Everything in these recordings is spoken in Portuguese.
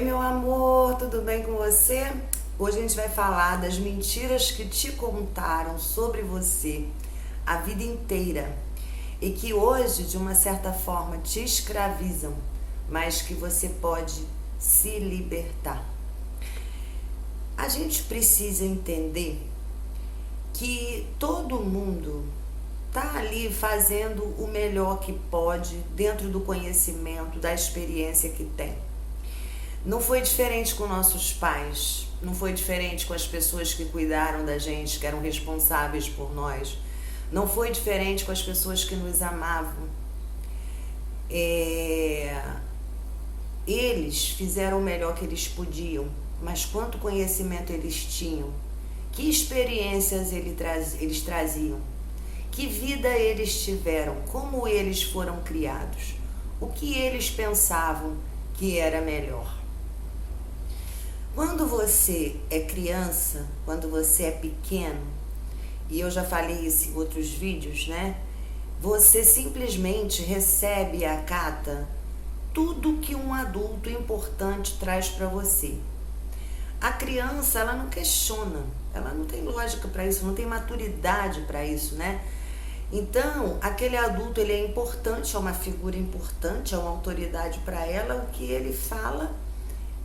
Oi, meu amor, tudo bem com você? Hoje a gente vai falar das mentiras que te contaram sobre você a vida inteira e que hoje, de uma certa forma, te escravizam, mas que você pode se libertar. A gente precisa entender que todo mundo tá ali fazendo o melhor que pode dentro do conhecimento, da experiência que tem. Não foi diferente com nossos pais, não foi diferente com as pessoas que cuidaram da gente, que eram responsáveis por nós, não foi diferente com as pessoas que nos amavam. Eles fizeram o melhor que eles podiam, mas quanto conhecimento eles tinham, que experiências eles traziam, que vida eles tiveram, como eles foram criados, o que eles pensavam que era melhor. Quando você é criança, quando você é pequeno, e eu já falei isso em outros vídeos, né? Você simplesmente recebe e acata tudo que um adulto importante traz para você. A criança, ela não questiona, ela não tem lógica para isso, não tem maturidade para isso, né? Então, aquele adulto, ele é importante, é uma figura importante, é uma autoridade para ela, o que ele fala,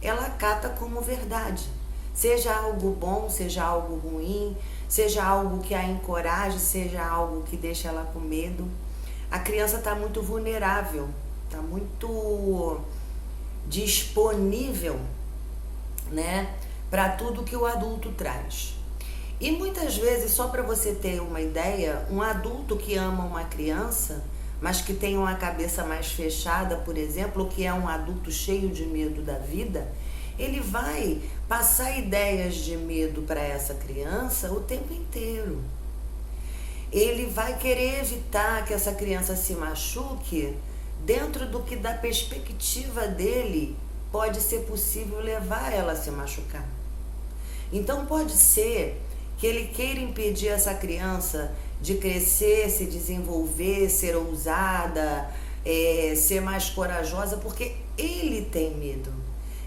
ela acata como verdade. Seja algo bom, seja algo ruim, seja algo que a encoraje, seja algo que deixa ela com medo. A criança está muito vulnerável, está muito disponível, né, para tudo que o adulto traz. E muitas vezes, só para você ter uma ideia, um adulto que ama uma criança, mas que tem uma cabeça mais fechada, por exemplo, que é um adulto cheio de medo da vida, ele vai passar ideias de medo para essa criança o tempo inteiro. Ele vai querer evitar que essa criança se machuque dentro do que da perspectiva dele pode ser possível levar ela a se machucar. Então pode ser que ele queira impedir essa criança de crescer, se desenvolver, ser ousada, ser mais corajosa, porque ele tem medo.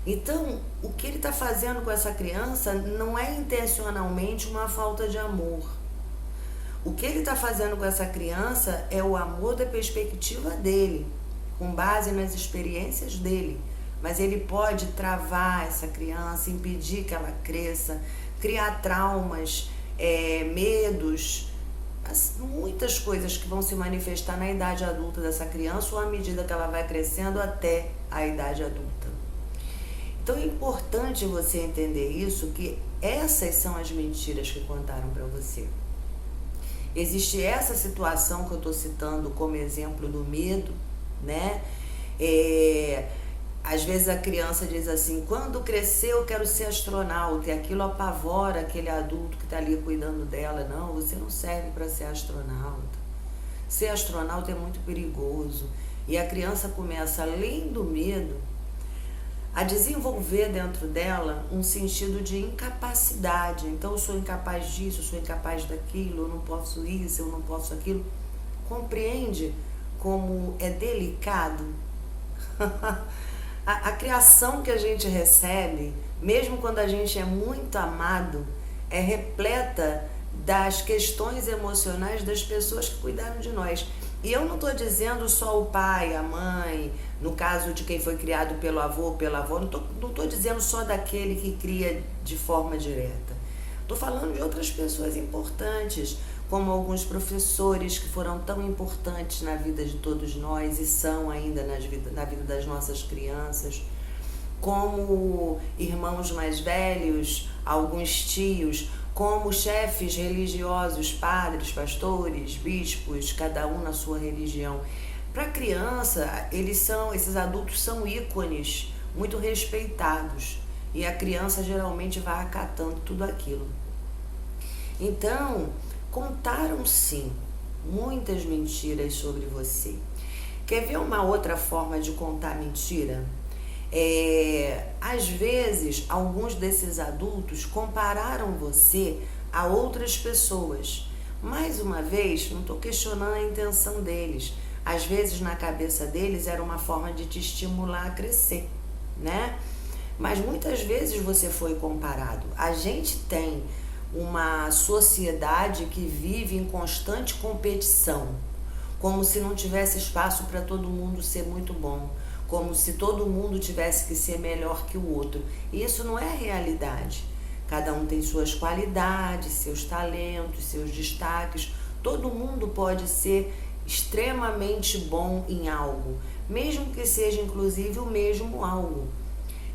Então, o que ele está fazendo com essa criança não é intencionalmente uma falta de amor. O que ele está fazendo com essa criança é o amor da perspectiva dele, com base nas experiências dele. Mas ele pode travar essa criança, impedir que ela cresça, criar traumas, medos, muitas coisas que vão se manifestar na idade adulta dessa criança ou à medida que ela vai crescendo até a idade adulta. Então é importante você entender isso, que essas são as mentiras que contaram para você. Existe essa situação que eu estou citando como exemplo do medo, né? Às vezes a criança diz assim, quando crescer eu quero ser astronauta, e aquilo apavora aquele adulto que está ali cuidando dela. Não, você não serve para ser astronauta. Ser astronauta é muito perigoso. E a criança começa, além do medo, a desenvolver dentro dela um sentido de incapacidade. Então eu sou incapaz disso, eu sou incapaz daquilo, eu não posso isso, eu não posso aquilo. Compreende como é delicado? A criação que a gente recebe, mesmo quando a gente é muito amado, é repleta das questões emocionais das pessoas que cuidaram de nós. E eu não estou dizendo só o pai, a mãe, no caso de quem foi criado pelo avô, pela avó, não estou dizendo só daquele que cria de forma direta. Estou falando de outras pessoas importantes, como alguns professores que foram tão importantes na vida de todos nós e são ainda na vida das nossas crianças, como irmãos mais velhos, alguns tios, como chefes religiosos, padres, pastores, bispos, cada um na sua religião. Para a criança, esses adultos são ícones muito respeitados e a criança geralmente vai acatando tudo aquilo. Então, contaram sim muitas mentiras sobre você. Quer ver uma outra forma de contar mentira? Às vezes, alguns desses adultos compararam você a outras pessoas. Mais uma vez, não estou questionando a intenção deles. Às vezes, na cabeça deles, era uma forma de te estimular a crescer, né? Mas muitas vezes você foi comparado. A gente tem uma sociedade que vive em constante competição, como se não tivesse espaço para todo mundo ser muito bom, como se todo mundo tivesse que ser melhor que o outro. E isso não é realidade. Cada um tem suas qualidades, seus talentos, seus destaques. Todo mundo pode ser extremamente bom em algo, mesmo que seja inclusive o mesmo algo.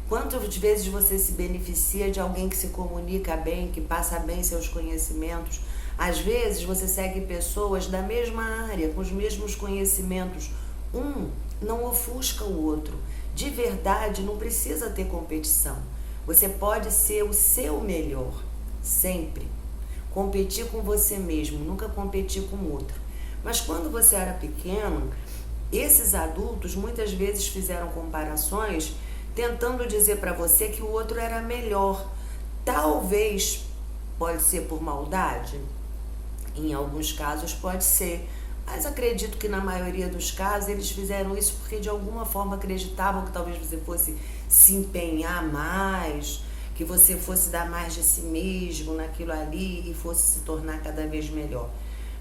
Quantas vezes você se beneficia de alguém que se comunica bem, que passa bem seus conhecimentos? Às vezes você segue pessoas da mesma área, com os mesmos conhecimentos. Um não ofusca o outro. De verdade, não precisa ter competição. Você pode ser o seu melhor, sempre. Competir com você mesmo, nunca competir com o outro. Mas quando você era pequeno, esses adultos muitas vezes fizeram comparações tentando dizer para você que o outro era melhor. Talvez, pode ser por maldade, em alguns casos pode ser, mas acredito que na maioria dos casos eles fizeram isso porque de alguma forma acreditavam que talvez você fosse se empenhar mais, que você fosse dar mais de si mesmo naquilo ali e fosse se tornar cada vez melhor.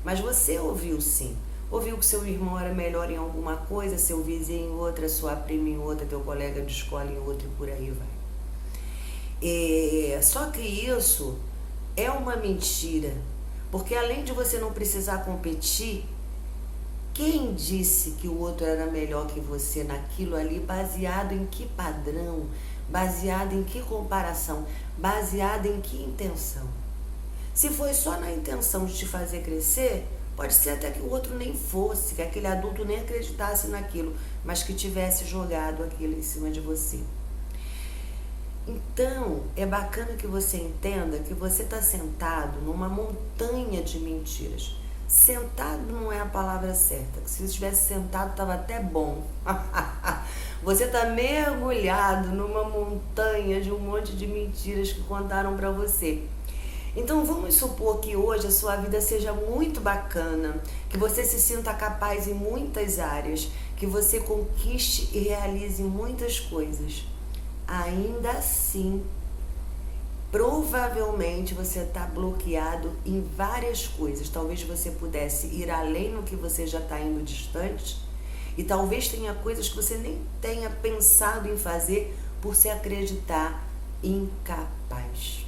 Mas você ouviu sim. Ouviu que seu irmão era melhor em alguma coisa, seu vizinho em outra, sua prima em outra, teu colega de escola em outra e por aí vai. Só que isso é uma mentira, porque além de você não precisar competir, quem disse que o outro era melhor que você naquilo ali, baseado em que padrão, baseado em que comparação, baseado em que intenção? Se foi só na intenção de te fazer crescer, pode ser até que o outro nem fosse, que aquele adulto nem acreditasse naquilo, mas que tivesse jogado aquilo em cima de você. Então, é bacana que você entenda que você está sentado numa montanha de mentiras. Sentado não é a palavra certa, que se você estivesse sentado estava até bom. Você está mergulhado numa montanha de um monte de mentiras que contaram para você. Então vamos supor que hoje a sua vida seja muito bacana, que você se sinta capaz em muitas áreas, que você conquiste e realize muitas coisas. Ainda assim, provavelmente você está bloqueado em várias coisas. Talvez você pudesse ir além no que você já está indo distante e talvez tenha coisas que você nem tenha pensado em fazer por se acreditar incapaz.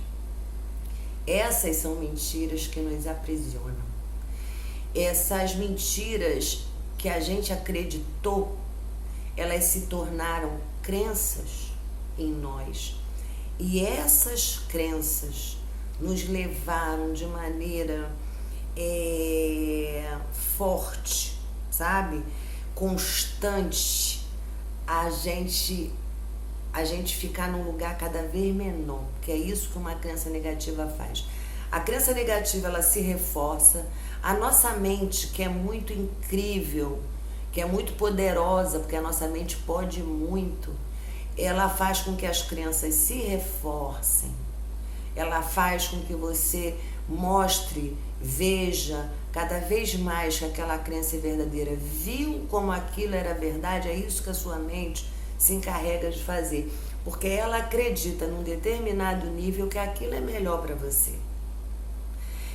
Essas são mentiras que nos aprisionam. Essas mentiras que a gente acreditou, elas se tornaram crenças em nós. E essas crenças nos levaram de maneira forte, sabe? Constante, a gente ficar num lugar cada vez menor, que é isso que uma crença negativa faz. A crença negativa, ela se reforça. A nossa mente, que é muito incrível, que é muito poderosa, porque a nossa mente pode muito, ela faz com que as crenças se reforcem. Ela faz com que você mostre, veja cada vez mais que aquela crença é verdadeira. Viu como aquilo era verdade? É isso que a sua mente se encarrega de fazer, porque ela acredita num determinado nível que aquilo é melhor para você.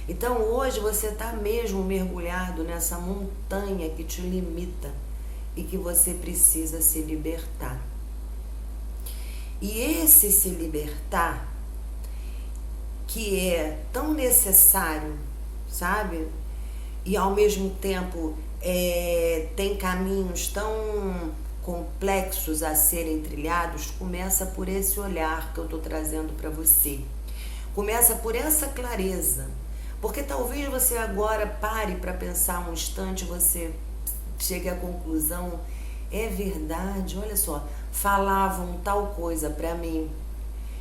Então hoje você está mesmo mergulhado nessa montanha que te limita e que você precisa se libertar. E esse se libertar, que é tão necessário, sabe? E ao mesmo tempo tem caminhos tão complexos a serem trilhados, começa por esse olhar que eu estou trazendo para você. Começa por essa clareza, porque talvez você agora pare para pensar um instante, você chegue à conclusão, é verdade, olha só, falavam tal coisa para mim,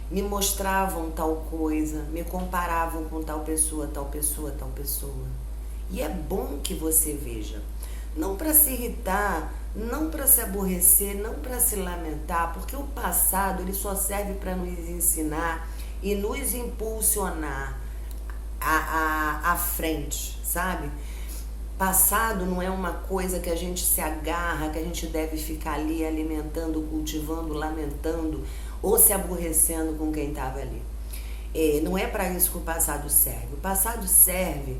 me mostravam tal coisa, me comparavam com tal pessoa, tal pessoa, tal pessoa. E é bom que você veja, não para se irritar, não para se aborrecer, não para se lamentar, porque o passado ele só serve para nos ensinar e nos impulsionar à frente, sabe? Passado não é uma coisa que a gente se agarra, que a gente deve ficar ali alimentando, cultivando, lamentando. ou se aborrecendo com quem estava ali. Não é para isso que o passado serve. O passado serve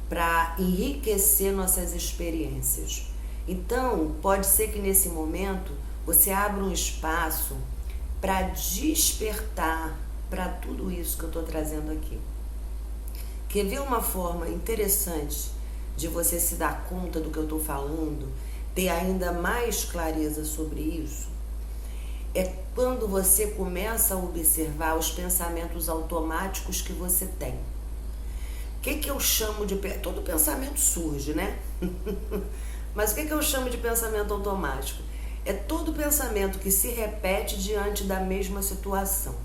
para enriquecer nossas experiências. Então, pode ser que nesse momento você abra um espaço para despertar para tudo isso que eu estou trazendo aqui. Quer ver uma forma interessante de você se dar conta do que eu estou falando, ter ainda mais clareza sobre isso? É quando você começa a observar os pensamentos automáticos que você tem. O que eu chamo de... Todo pensamento surge, né? Mas o que eu chamo de pensamento automático? É todo pensamento que se repete diante da mesma situação.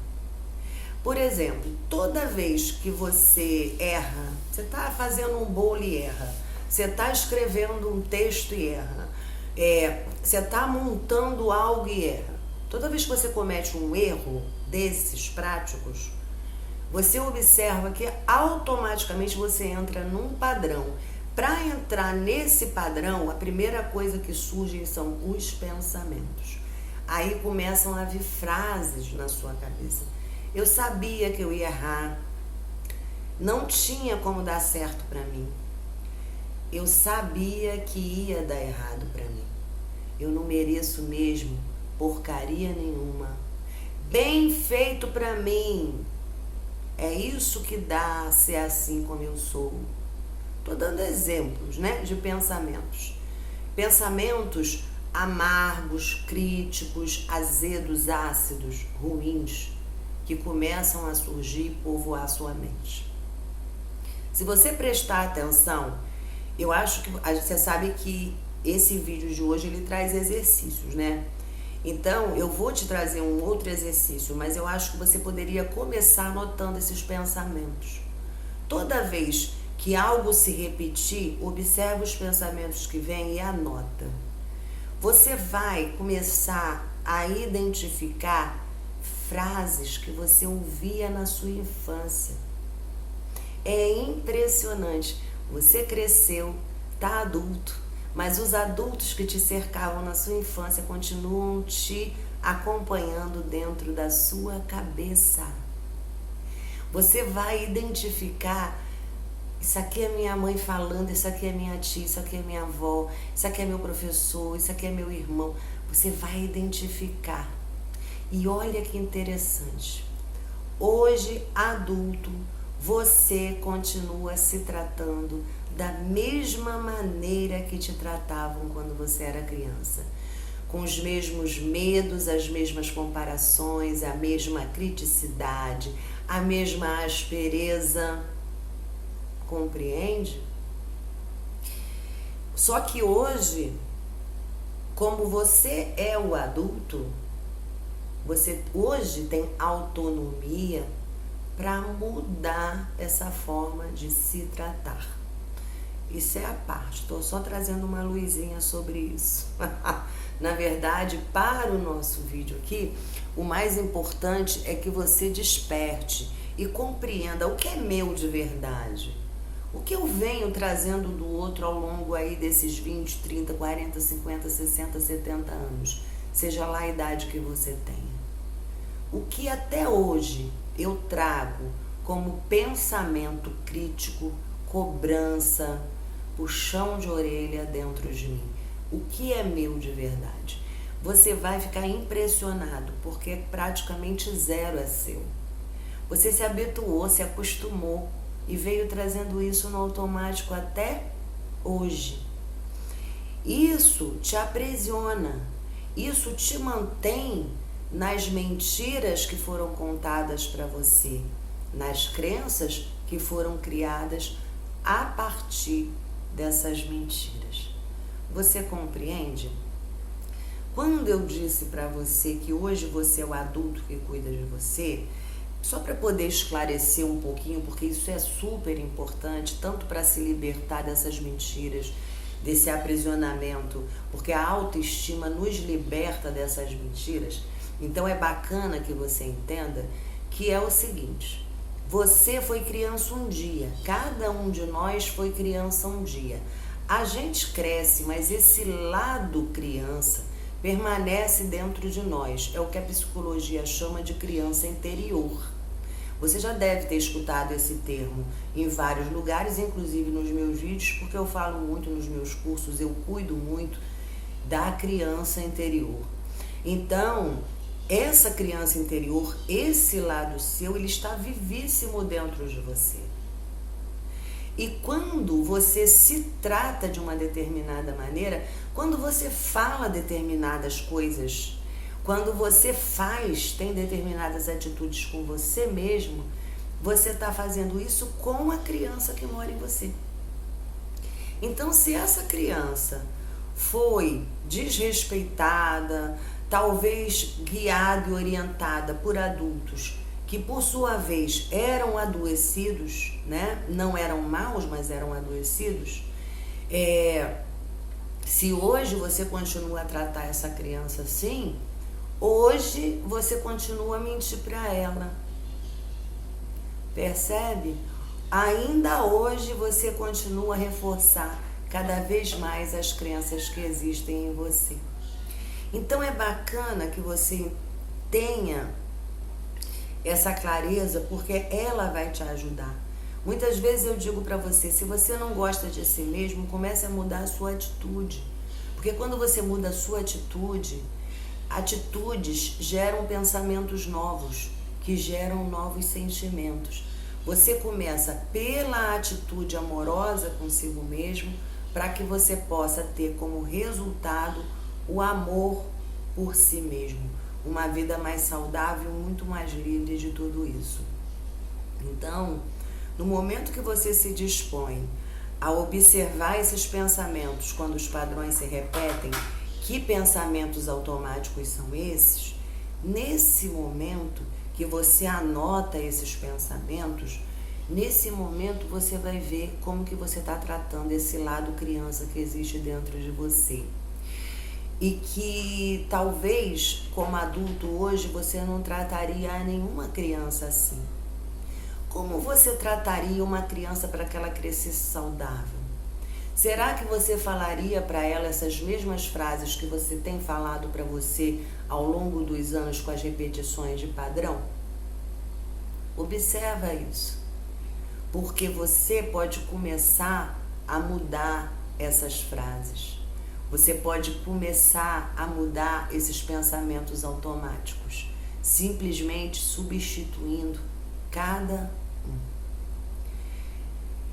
Por exemplo, toda vez que você erra, você está fazendo um bolo e erra, você está escrevendo um texto e erra, você está montando algo e erra. Toda vez que você comete um erro desses práticos, você observa que automaticamente você entra num padrão. Para entrar nesse padrão, a primeira coisa que surge são os pensamentos. Aí começam a vir frases na sua cabeça. Eu sabia que eu ia errar. Não tinha como dar certo para mim. Eu sabia que ia dar errado para mim. Eu não mereço mesmo porcaria nenhuma. Bem feito para mim. É isso que dá ser assim como eu sou. Estou dando exemplos, né, de pensamentos. Pensamentos amargos, críticos, azedos, ácidos, ruins, que começam a surgir e povoar sua mente. Se você prestar atenção, eu acho que você sabe que esse vídeo de hoje ele traz exercícios, né? Então, eu vou te trazer um outro exercício, mas eu acho que você poderia começar anotando esses pensamentos. Toda vez que algo se repetir, observe os pensamentos que vêm e anota. Você vai começar a identificar frases que você ouvia na sua infância. É impressionante. Você cresceu, está adulto, mas os adultos que te cercavam na sua infância continuam te acompanhando dentro da sua cabeça. Você vai identificar: isso aqui é minha mãe falando, isso aqui é minha tia, isso aqui é minha avó, isso aqui é meu professor, isso aqui é meu irmão. Você vai identificar. E olha que interessante. Hoje, adulto, você continua se tratando da mesma maneira que te tratavam quando você era criança. Com os mesmos medos, as mesmas comparações, a mesma criticidade, a mesma aspereza. Compreende? Só que hoje, como você é o adulto, você hoje tem autonomia para mudar essa forma de se tratar. Isso é a parte, estou só trazendo uma luzinha sobre isso. Na verdade, para o nosso vídeo aqui, o mais importante é que você desperte e compreenda o que é meu de verdade. O que eu venho trazendo do outro ao longo aí desses 20, 30, 40, 50, 60, 70 anos, seja lá a idade que você tenha. O que até hoje eu trago como pensamento crítico, cobrança, puxão de orelha dentro de mim. O que é meu de verdade? Você vai ficar impressionado, porque praticamente zero é seu. Você se habituou, se acostumou e veio trazendo isso no automático até hoje. Isso te aprisiona, isso te mantém nas mentiras que foram contadas para você, nas crenças que foram criadas a partir dessas mentiras. Você compreende? Quando eu disse para você que hoje você é o adulto que cuida de você, só para poder esclarecer um pouquinho, porque isso é super importante, tanto para se libertar dessas mentiras, desse aprisionamento, porque a autoestima nos liberta dessas mentiras. Então é bacana que você entenda que é o seguinte: você foi criança um dia, cada um de nós foi criança um dia. A gente cresce, mas esse lado criança permanece dentro de nós. É o que a psicologia chama de criança interior. Você já deve ter escutado esse termo em vários lugares, inclusive nos meus vídeos, porque eu falo muito nos meus cursos, eu cuido muito da criança interior. Então, essa criança interior, esse lado seu, ele está vivíssimo dentro de você. E quando você se trata de uma determinada maneira, quando você fala determinadas coisas, quando você tem determinadas atitudes com você mesmo, você está fazendo isso com a criança que mora em você. Então, se essa criança foi desrespeitada, talvez guiada e orientada por adultos que, por sua vez, eram adoecidos, né? Não eram maus, mas eram adoecidos. Se hoje você continua a tratar essa criança assim, hoje você continua a mentir para ela. Percebe? Ainda hoje você continua a reforçar cada vez mais as crenças que existem em você. Então é bacana que você tenha essa clareza, porque ela vai te ajudar. Muitas vezes eu digo para você, se você não gosta de si mesmo, comece a mudar a sua atitude. Porque quando você muda a sua atitude, atitudes geram pensamentos novos, que geram novos sentimentos. Você começa pela atitude amorosa consigo mesmo, para que você possa ter como resultado o amor por si mesmo. Uma vida mais saudável, muito mais livre de tudo isso. Então, no momento que você se dispõe a observar esses pensamentos, quando os padrões se repetem, que pensamentos automáticos são esses? Nesse momento que você anota esses pensamentos, nesse momento você vai ver como que você está tratando esse lado criança que existe dentro de você. E que talvez, como adulto hoje, você não trataria nenhuma criança assim. Como você trataria uma criança para que ela crescesse saudável? Será que você falaria para ela essas mesmas frases que você tem falado para você ao longo dos anos com as repetições de padrão? Observa isso, porque você pode começar a mudar essas frases. Você pode começar a mudar esses pensamentos automáticos, simplesmente substituindo cada um.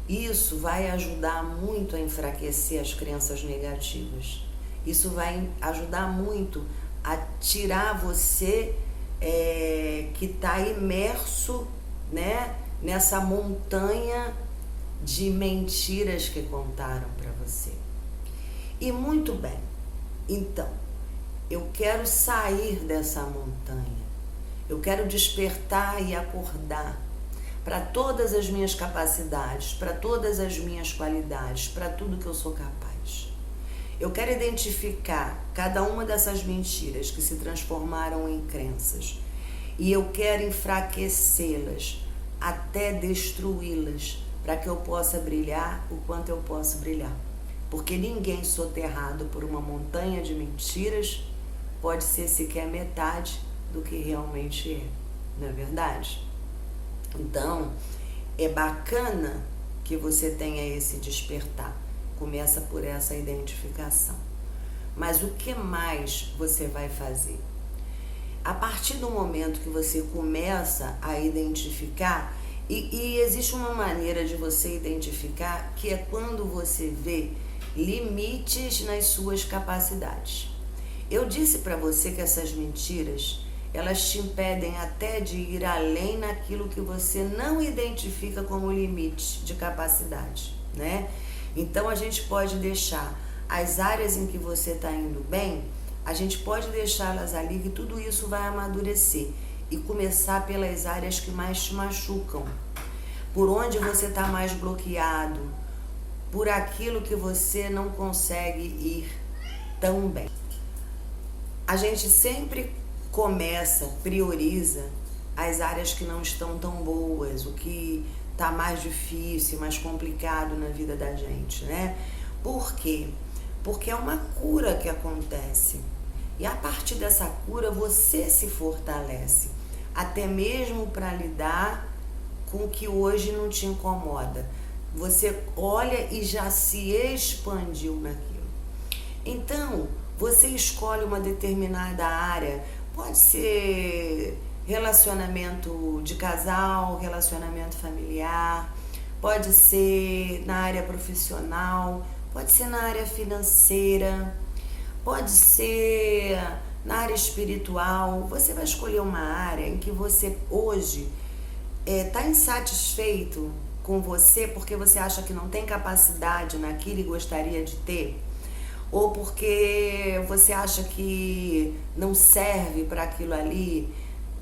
Isso vai ajudar muito a enfraquecer as crenças negativas. Isso vai ajudar muito a tirar você que está imerso, né, nessa montanha de mentiras que contaram para você. E muito bem, então, eu quero sair dessa montanha, eu quero despertar e acordar para todas as minhas capacidades, para todas as minhas qualidades, para tudo que eu sou capaz. Eu quero identificar cada uma dessas mentiras que se transformaram em crenças e eu quero enfraquecê-las até destruí-las, para que eu possa brilhar o quanto eu posso brilhar. Porque ninguém soterrado por uma montanha de mentiras pode ser sequer metade do que realmente é, não é verdade? Então, é bacana que você tenha esse despertar. Começa por essa identificação. Mas o que mais você vai fazer? A partir do momento que você começa a identificar, e existe uma maneira de você identificar, que é quando você vê limites nas suas capacidades. Eu disse para você que essas mentiras, elas te impedem até de ir além naquilo que você não identifica como limite de capacidade, né? Então a gente pode deixar as áreas em que você está indo bem, a gente pode deixá-las ali, que tudo isso vai amadurecer e começar pelas áreas que mais te machucam, por onde você está mais bloqueado, por aquilo que você não consegue ir tão bem. A gente sempre prioriza as áreas que não estão tão boas, o que está mais difícil, mais complicado na vida da gente, né? Por quê? Porque é uma cura que acontece. E a partir dessa cura você se fortalece, até mesmo para lidar com o que hoje não te incomoda. Você olha e já se expandiu naquilo. Então, você escolhe uma determinada área, pode ser relacionamento de casal, relacionamento familiar, pode ser na área profissional, pode ser na área financeira, pode ser na área espiritual. Você vai escolher uma área em que você hoje está insatisfeito com você porque você acha que não tem capacidade naquilo e gostaria de ter, ou porque você acha que não serve para aquilo ali,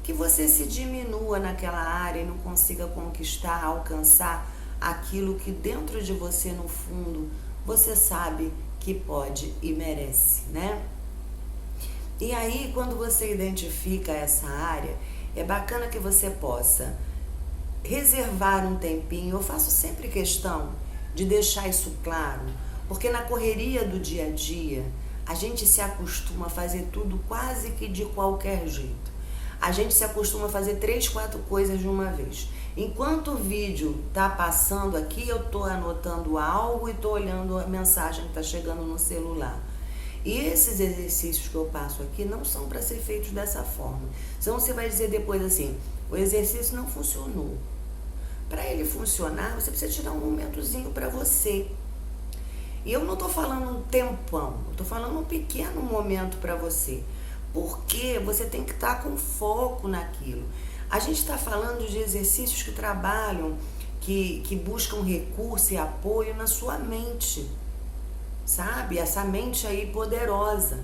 que você se diminua naquela área e não consiga conquistar, alcançar aquilo que dentro de você, no fundo, você sabe que pode e merece, né? E aí, quando você identifica essa área, é bacana que você possa reservar um tempinho. Eu faço sempre questão de deixar isso claro, porque na correria do dia a dia, a gente se acostuma a fazer tudo quase que de qualquer jeito. A gente se acostuma a fazer 3, 4 coisas de uma vez. Enquanto o vídeo tá passando aqui, eu tô anotando algo e tô olhando a mensagem que tá chegando no celular. E esses exercícios que eu passo aqui não são para ser feitos dessa forma. Senão você vai dizer depois assim, o exercício não funcionou. Para ele funcionar, você precisa tirar um momentozinho para você. E eu não tô falando um tempão, eu tô falando um pequeno momento para você. Porque você tem que estar com foco naquilo. A gente está falando de exercícios que trabalham, que buscam recurso e apoio na sua mente, sabe? Essa mente aí poderosa.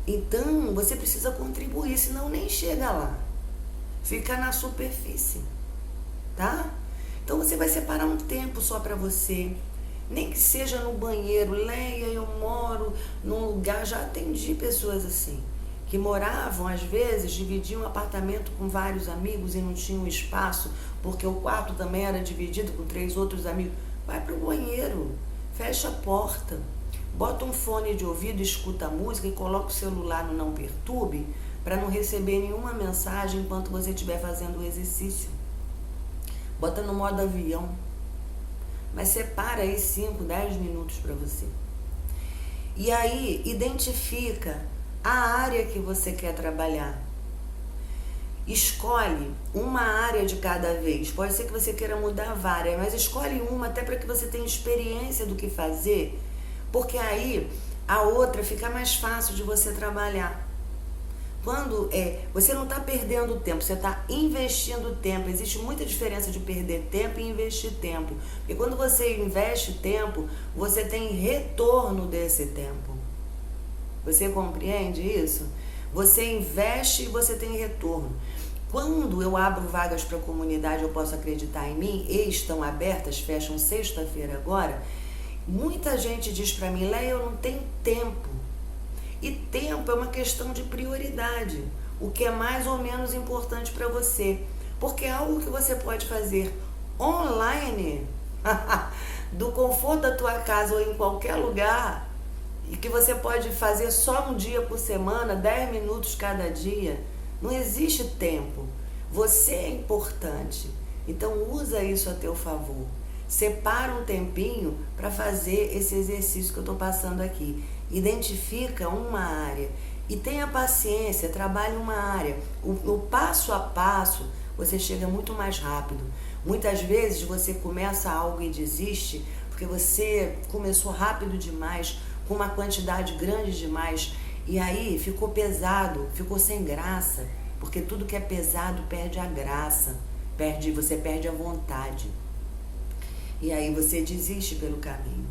Então, você precisa contribuir, senão nem chega lá. Fica na superfície, tá? Então, você vai separar um tempo só para você. Nem que seja no banheiro. Leia, eu moro num lugar, já atendi pessoas assim, que moravam, às vezes, dividiam um apartamento com vários amigos e não tinham espaço, porque o quarto também era dividido com 3 outros amigos. Vai pro banheiro, fecha a porta, bota um fone de ouvido, escuta a música e coloca o celular no não perturbe para não receber nenhuma mensagem enquanto você estiver fazendo o exercício. Bota no modo avião, mas separa aí 5, 10 minutos para você. E aí, identifica a área que você quer trabalhar. Escolhe uma área de cada vez. Pode ser que você queira mudar várias, mas escolhe uma até para que você tenha experiência do que fazer, porque aí a outra fica mais fácil de você trabalhar. Quando você não está perdendo tempo, você está investindo tempo. Existe muita diferença de perder tempo e investir tempo. Porque quando você investe tempo, você tem retorno desse tempo. Você compreende isso? Você investe e você tem retorno. Quando eu abro vagas para a comunidade, eu posso acreditar em mim, e estão abertas, fecham sexta-feira agora, muita gente diz para mim, Leia, eu não tenho tempo. E tempo é uma questão de prioridade. O que é mais ou menos importante para você. Porque é algo que você pode fazer online, do conforto da tua casa ou em qualquer lugar, e que você pode fazer só um dia por semana, 10 minutos cada dia. Não existe tempo. Você é importante. Então usa isso a teu favor. Separa um tempinho para fazer esse exercício que eu estou passando aqui. Identifica uma área e tenha paciência, trabalhe uma área. No passo a passo, você chega muito mais rápido. Muitas vezes você começa algo e desiste porque você começou rápido demais, com uma quantidade grande demais, e aí ficou pesado, ficou sem graça, porque tudo que é pesado perde a graça, você perde a vontade. E aí você desiste pelo caminho.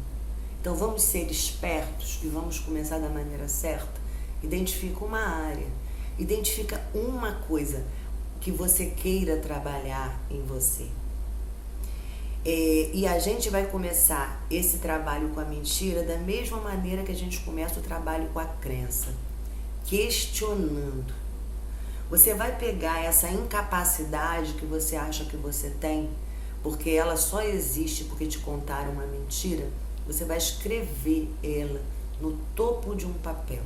Então vamos ser espertos e vamos começar da maneira certa. Identifica uma área, identifica uma coisa que você queira trabalhar em você. E a gente vai começar esse trabalho com a mentira da mesma maneira que a gente começa o trabalho com a crença, questionando. Você vai pegar essa incapacidade que você acha que você tem, porque ela só existe porque te contaram uma mentira. Você vai escrever ela no topo de um papel.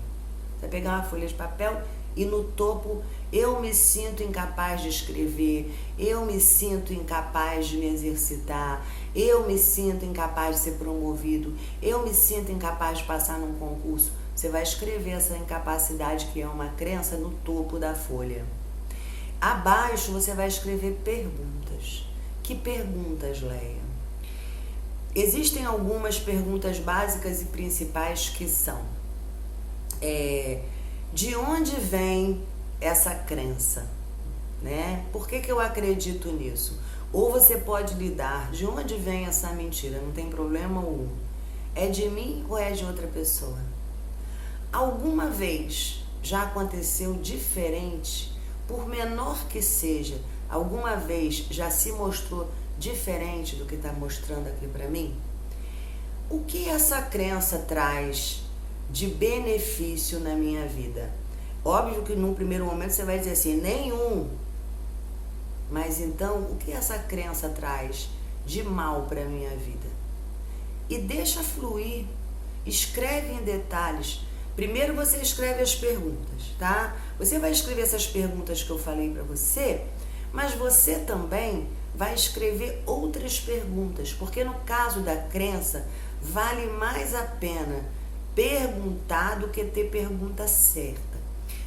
Você vai pegar uma folha de papel e no topo, eu me sinto incapaz de escrever, eu me sinto incapaz de me exercitar, eu me sinto incapaz de ser promovido, eu me sinto incapaz de passar num concurso. Você vai escrever essa incapacidade, que é uma crença, no topo da folha. Abaixo você vai escrever perguntas. Que perguntas, Leia? Existem algumas perguntas básicas e principais que são: de onde vem essa crença? Né? Por que eu acredito nisso? Ou você pode lidar, de onde vem essa mentira? Não tem problema algum. É de mim ou é de outra pessoa? Alguma vez já aconteceu diferente, por menor que seja, alguma vez já se mostrou diferente do que está mostrando aqui para mim? O que essa crença traz de benefício na minha vida? Óbvio que num primeiro momento você vai dizer assim, nenhum. Mas então, o que essa crença traz de mal para a minha vida? E deixa fluir, escreve em detalhes. Primeiro você escreve as perguntas, tá? Você vai escrever essas perguntas que eu falei para você, mas você também vai escrever outras perguntas, porque no caso da crença, vale mais a pena perguntar do que ter pergunta certa.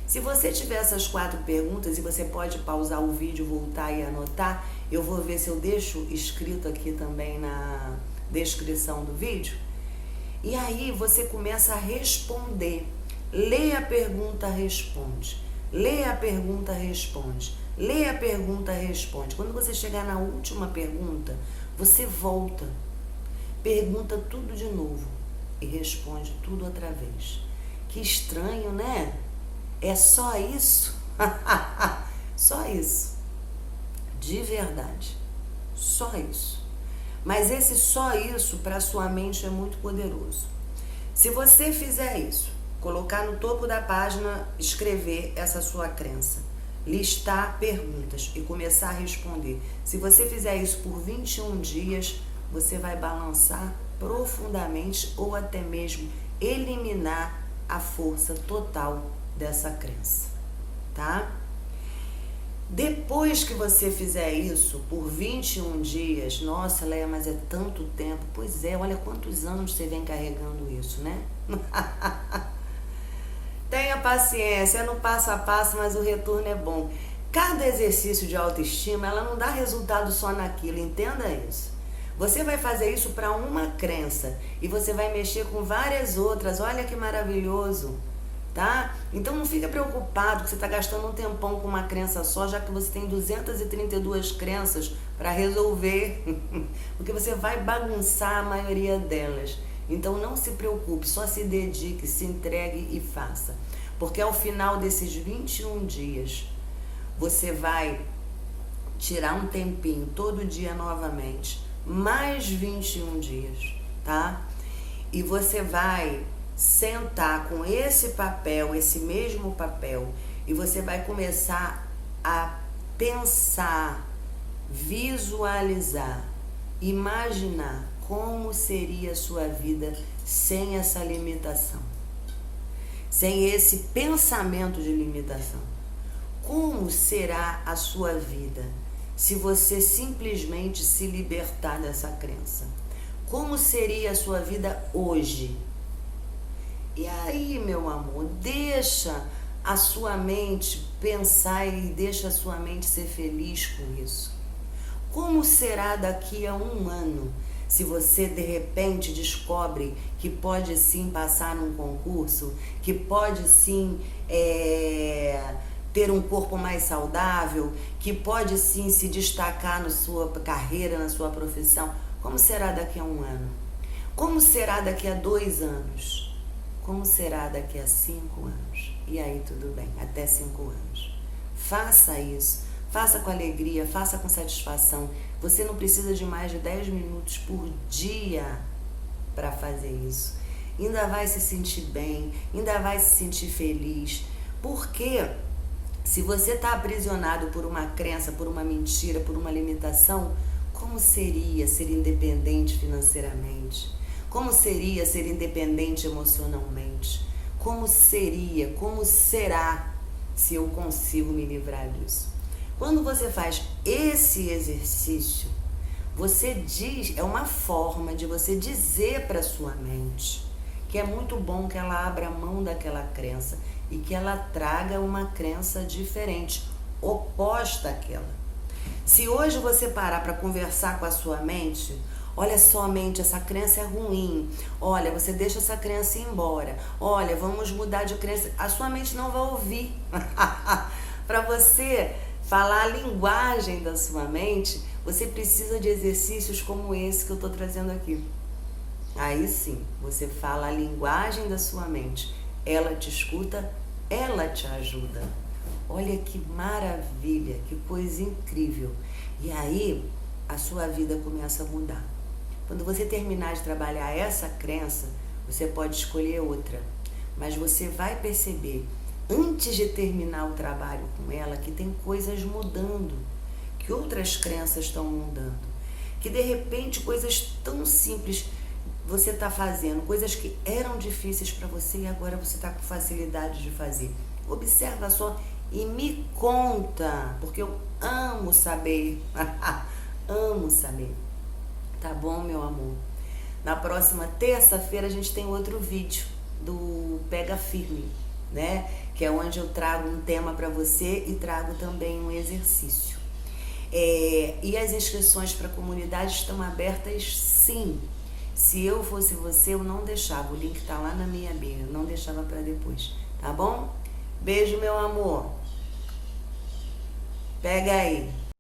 Se você tiver essas 4 perguntas, e você pode pausar o vídeo, voltar e anotar, eu vou ver se eu deixo escrito aqui também na descrição do vídeo. E aí você começa a responder. Lê a pergunta, responde. Lê a pergunta, responde. Lê a pergunta, responde. Quando você chegar na última pergunta, você volta, pergunta tudo de novo e responde tudo outra vez. Que estranho, né? É só isso? Só isso. De verdade. Só isso. Mas esse só isso para sua mente é muito poderoso. Se você fizer isso, colocar no topo da página, escrever essa sua crença, listar perguntas e começar a responder. Se você fizer isso por 21 dias, você vai balançar profundamente ou até mesmo eliminar a força total dessa crença, tá? Depois que você fizer isso por 21 dias, nossa, Leia, mas é tanto tempo. Pois é, olha quantos anos você vem carregando isso, né? Tenha paciência, é no passo a passo, mas o retorno é bom. Cada exercício de autoestima, ela não dá resultado só naquilo, entenda isso. Você vai fazer isso para uma crença e você vai mexer com várias outras, olha que maravilhoso. Tá? Então não fica preocupado que você está gastando um tempão com uma crença só, já que você tem 232 crenças para resolver, porque você vai bagunçar a maioria delas. Então não se preocupe, só se dedique, se entregue e faça. Porque ao final desses 21 dias, você vai tirar um tempinho todo dia novamente, mais 21 dias, tá? E você vai sentar com esse papel, esse mesmo papel, e você vai começar a pensar, visualizar, imaginar como seria a sua vida sem essa limitação, sem esse pensamento de limitação. Como será a sua vida se você simplesmente se libertar dessa crença? Como seria a sua vida hoje? E aí, meu amor, deixa a sua mente pensar e deixa a sua mente ser feliz com isso. Como será daqui a um ano, se você de repente descobre que pode sim passar num concurso, que pode sim ter um corpo mais saudável, que pode sim se destacar na sua carreira, na sua profissão? Como será daqui a um ano? Como será daqui a 2 anos? Como será daqui a 5 anos? E aí tudo bem, até 5 anos. Faça isso, faça com alegria, faça com satisfação. Você não precisa de mais de 10 minutos por dia para fazer isso. Ainda vai se sentir bem, ainda vai se sentir feliz. Porque se você está aprisionado por uma crença, por uma mentira, por uma limitação, como seria ser independente financeiramente? Como seria ser independente emocionalmente? como seria, como será se eu consigo me livrar disso. Quando você faz esse exercício, você diz, é uma forma de você dizer para sua mente que é muito bom que ela abra mão daquela crença e que ela traga uma crença diferente, oposta àquela. Se hoje você parar para conversar com a sua mente, olha só, mente, essa crença é ruim, olha, você deixa essa crença ir embora, olha, vamos mudar de crença, a sua mente não vai ouvir. Para você falar a linguagem da sua mente, você precisa de exercícios como esse que eu estou trazendo aqui. Aí sim, você fala a linguagem da sua mente, ela te escuta, ela te ajuda. Olha que maravilha, que coisa incrível. E aí a sua vida começa a mudar. Quando você terminar de trabalhar essa crença, você pode escolher outra. Mas você vai perceber, antes de terminar o trabalho com ela, que tem coisas mudando, que outras crenças estão mudando, que de repente coisas tão simples você está fazendo, coisas que eram difíceis para você e agora você está com facilidade de fazer. Observa só e me conta, porque eu amo saber, amo saber. Tá bom, meu amor? Na próxima terça-feira a gente tem outro vídeo do Pega Firme, né? Que é onde eu trago um tema para você e trago também um exercício. E as inscrições para a comunidade estão abertas, sim. Se eu fosse você, eu não deixava. O link tá lá na minha bio, eu não deixava para depois, tá bom? Beijo, meu amor. Pega aí.